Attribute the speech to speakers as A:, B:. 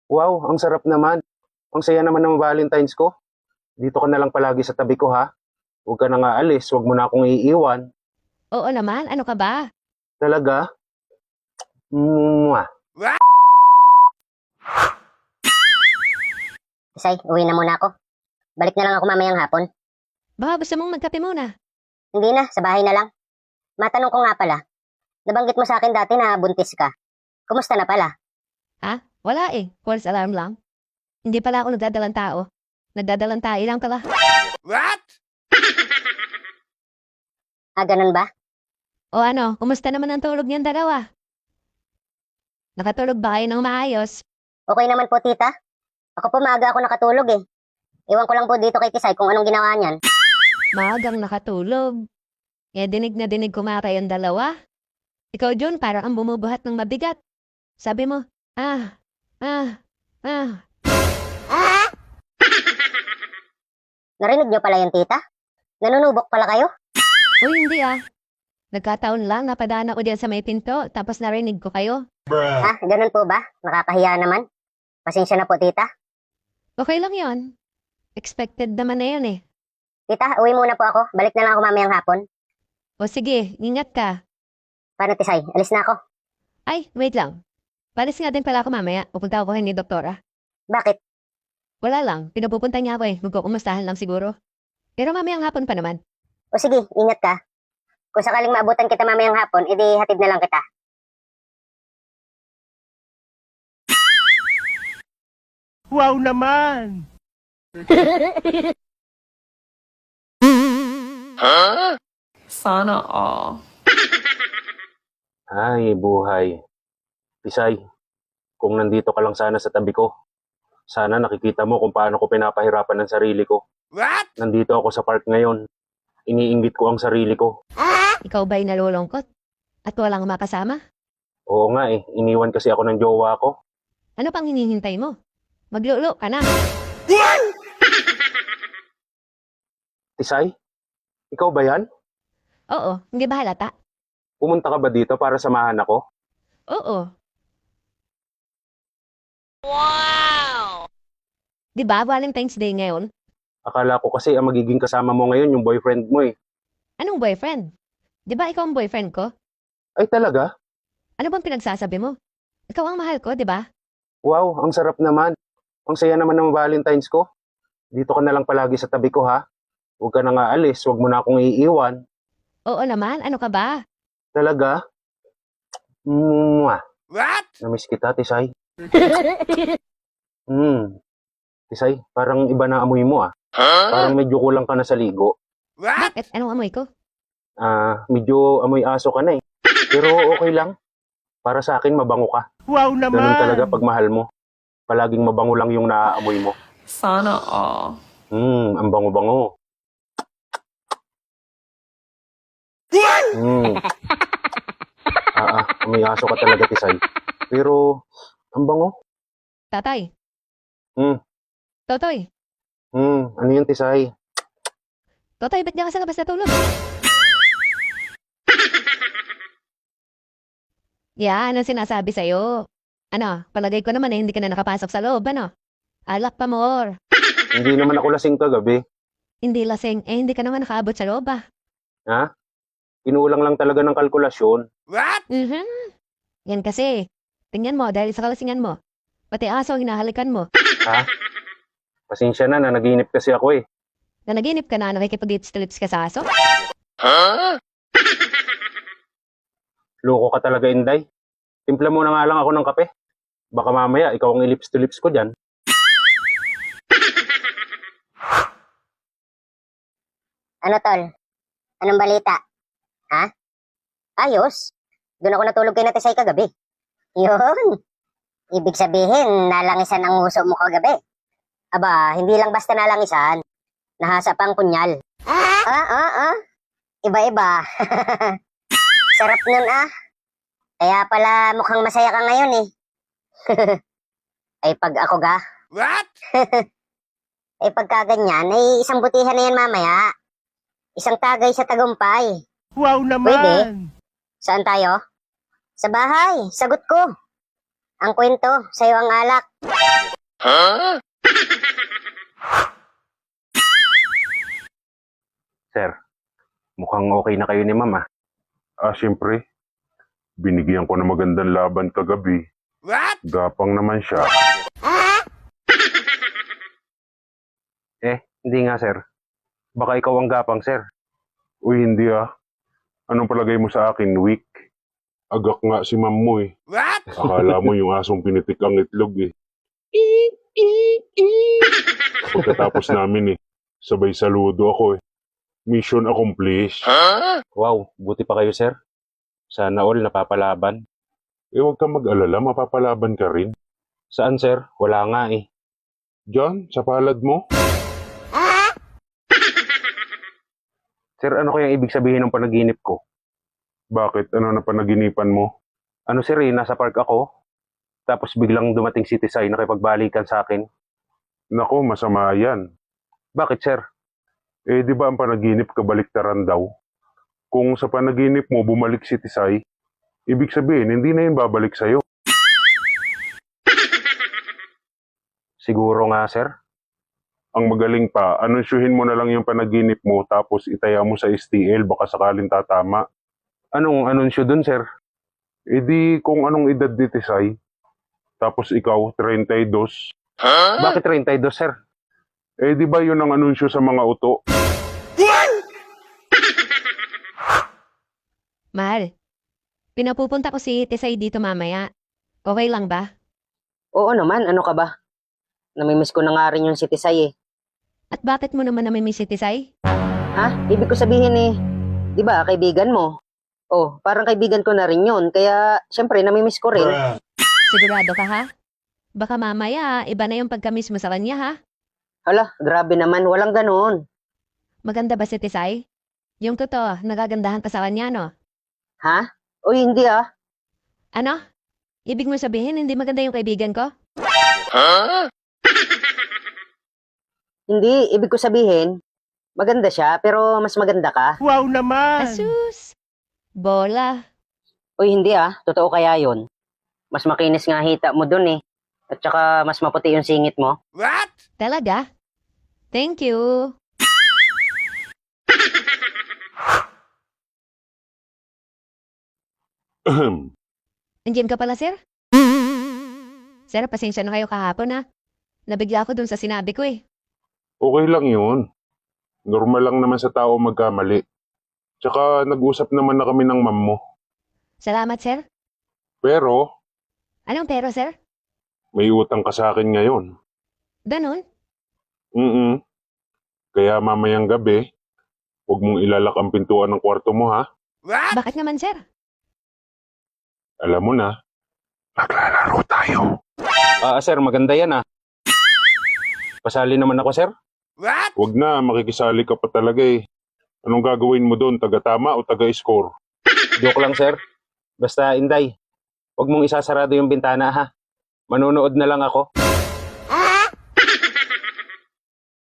A: Wow, ang sarap naman. Ang saya naman ng Valentine's ko. Dito ka na lang palagi sa tabi ko ha. Huwag ka na nga alis, huwag mo na akong iiwan.
B: Oo naman, ano ka ba?
A: Talaga? Mwah.
C: Isay, uwi na muna ako. Balik na lang ako mamayang hapon.
B: Baka gusto mong magkape muna.
C: Hindi na, sa bahay na lang. Matanong ko nga pala, nabanggit mo sa akin dati na buntis ka. Kumusta na pala?
B: Ha? Wala eh, false alarm lang. Hindi pala ako nagdadalang tao. Nagdadalang tayo lang pala.
C: Ganun ba?
B: O ano, kumusta naman ang tulog niyang dalawa? Nakatulog ba kayo ng maayos?
C: Okay naman po, tita. Ako po maaga ako nakatulog eh. Iwan ko lang po dito kay Tisay kung anong ginawa niyan.
B: Maagang nakatulog. Eh, dinig na dinig kumaray ang dalawa. Ikaw, Jun, parang ang bumubuhat ng mabigat. Sabi mo, ah, ah, ah.
C: Narinig niyo pala yun, tita? Nanunubok pala kayo?
B: Uy, hindi ah. Nagkataon lang, napadaan ako diyan sa may pinto, tapos narinig ko kayo.
C: Ganun po ba? Nakakahiya naman. Pasensya na po, tita.
B: Okay lang yon. Expected naman na yun eh.
C: Tita, uwi muna po ako. Balik na lang ako mamayang hapon.
B: O sige, ingat ka.
C: Paano, Tisay? Alis na ako.
B: Ay, wait lang. Palis nga din pala ako mamaya. Pupunta ako ni doktora.
C: Bakit?
B: Wala lang, pinupupunta niya ako eh. Magkukumustahan lang siguro. Pero mamayang hapon pa naman.
C: O sige, ingat ka. Kung sakaling maabutan kita mamayang hapon, edi hatid na lang kita.
D: Wow naman!
E: Sana all.
A: Ay, buhay. Tisay, kung nandito ka lang sana sa tabi ko, sana nakikita mo kung paano ko pinapahirapan ang sarili ko. Nandito ako sa park ngayon. Iniinggit ko ang sarili ko.
B: Ikaw ba'y nalulungkot? At walang makasama?
A: Oo nga eh, iniwan kasi ako ng jowa ko.
B: Ano pang hinihintay mo? Maglulo ka na.
A: Tisay, ikaw ba yan?
B: Oo, hindi ba halata?
A: Pumunta ka ba dito para samahan ako?
B: Oo. Wow! Di ba Valentine's Day ngayon?
A: Akala ko kasi ang magiging kasama mo ngayon yung boyfriend mo eh.
B: Anong boyfriend? Di ba ikaw ang boyfriend ko?
A: Ay talaga?
B: Ano bang pinagsasabi mo? Ikaw ang mahal ko, di ba?
A: Wow, ang sarap naman. Ang saya naman ng Valentine's ko. Dito ka na lang palagi sa tabi ko ha. Huwag ka na nga alis, huwag mo na akong iiwan.
B: Oo naman, ano ka ba?
A: Talaga? Mwah. Namiss kita, Tisay. Tisay, parang iba na amoy mo ah. Parang medyo kulang ka na sa ligo.
B: Bakit? Anong amoy ko?
A: Medyo amoy aso ka na eh. Pero okay lang. Para sa akin, mabango ka.
D: Wow
A: Ganun
D: naman!
A: talaga pag mahal mo. Palaging mabango lang yung naaamoy mo.
E: Sana all.
A: Ang bango-bango. Amoy aso ka talaga, Tisay. Pero, ang bango.
B: Tatay.
A: Hmm.
B: Totoy.
A: Ano yun, Tisay?
B: Totoy, ba't di ka sa labas natulog? Yan ang sinasabi sa'yo. Ano, palagay ko naman eh, hindi ka na nakapasok sa loob, ano? Alak pa more.
A: Hindi naman ako lasing kagabi.
B: Hindi lasing, eh hindi ka naman nakaabot sa loob ah.
A: Ha? Kinulang lang talaga ng kalkulasyon.
B: Yan kasi. Tingnan mo, dahil sa kalasingan mo. Pati aso ang hinahalikan mo.
A: Ha? Pasensya na, nanaginip kasi ako eh.
B: Nanaginip ka na, nakikipag-lips-to-lips ka sa aso?
A: Loko ka talaga, Inday. Timpla mo na nga lang ako ng kape. Baka mamaya, ikaw ang ilips to lips ko dyan.
C: Ano, tol? Anong balita? Ha? Ayos. Doon ako natulog kay na Tisay kagabi. Yun. Ibig sabihin, nalangisan ang nguso mo kagabi. Aba, hindi lang basta nalangisan. Nahasa pang kunyal. Iba-iba. Sarap nun ah. Kaya pala mukhang masaya ka ngayon eh. Ay pag ako ga. Ay pagka ganyan, ay isang butihan na yan mamaya. Isang tagay sa tagumpay.
D: Wow naman!
C: Saan tayo? Sa bahay, sagot ko. Ang kwento, sa'yo ang alak.
A: Sir, mukhang okay na kayo ni ma'am ah.
F: Siyempre. Binigyan ko ng magandang laban kagabi. Gapang naman siya.
A: Hindi nga sir. Baka ikaw ang gapang sir.
F: Uy, hindi ah. Anong palagay mo sa akin, weak? Agak nga si ma'am mo eh. Akala mo yung asong pinitik ang itlog eh. Pagkatapos namin sabay saludo ako eh. Mission accomplished.
A: Wow, buti pa kayo sir. Sana all napapalaban.
F: Huwag kang mag-alala, mapapalaban ka rin.
A: Saan sir? Wala nga eh.
F: Diyan, sa palad mo.
A: Sir, ano kaya ibig sabihin ng panaginip ko?
F: Bakit? Ano na panaginipan mo?
A: Ano sir nasa park ako. Tapos biglang dumating si Tisay nakipagbalikan sa akin.
F: Nako, masama yan.
A: Bakit sir?
F: Di ba ang panaginip kabaliktaran daw? Kung sa panaginip mo bumalik si Tisay, ibig sabihin hindi na yun babalik sa'yo.
A: Siguro nga sir.
F: Ang magaling pa, anunsyuhin mo na lang yung panaginip mo tapos itaya mo sa STL baka sakaling tatama.
A: Anong anunsyo dun sir?
F: Di kung anong edad ni Tisay, tapos ikaw 32.
A: Bakit 32 sir?
F: Di ba yun ang anunsyo sa mga uto?
B: Mahal, pinapupunta ko si Tisay dito mamaya. Okay lang ba?
C: Oo naman, ano ka ba? Namimiss ko na nga rin yung si Tisay eh.
B: At bakit mo naman namimiss si Tisay?
C: Ha? Ibig ko sabihin di ba, kaibigan mo? Oh, parang kaibigan ko na rin yun. Kaya, syempre, namimiss ko rin.
B: Sigurado ka ha? Baka mamaya, iba na yung pagkamiss mo sa kanya ha?
C: Hala, grabe naman, walang ganoon.
B: Maganda ba si Tisay? Yung totoo, nagagandahan ka sa kanya no?
C: Ha? Uy, hindi ah.
B: Ano? Ibig mo sabihin, hindi maganda yung kaibigan ko?
C: Hindi, ibig ko sabihin, maganda siya, pero mas maganda ka.
D: Wow naman!
B: Asus! Bola.
C: Uy, hindi ah. Totoo kaya yun? Mas makinis nga hita mo dun eh. At saka mas maputi yung singit mo.
B: Talaga? Thank you.
F: Ahem.
B: Andiyan ka pala, sir? Sir, pasensya na kayo kahapon ha. Nabigla ako dun sa sinabi ko eh.
F: Okay lang yun. Normal lang naman sa tao magkamali. Tsaka nag-usap naman na kami ng ma'am mo.
B: Salamat, sir.
F: Pero
B: Anong pero, sir?
F: may utang ka sa akin ngayon.
B: Ganon?
F: Kaya mamayang gabi, huwag mong ilalak ang pintuan ng kwarto mo ha.
B: Bakit naman, sir?
F: Alam mo na, maglalaro tayo.
A: Sir, maganda yan ah. Pasali naman ako sir.
F: Huwag na, makikisali ka pa talaga eh. Anong gagawin mo doon? Taga-tama o taga-score?
A: Joke lang sir. Basta Inday, huwag mong isasarado yung bintana ha. Manonood na lang ako.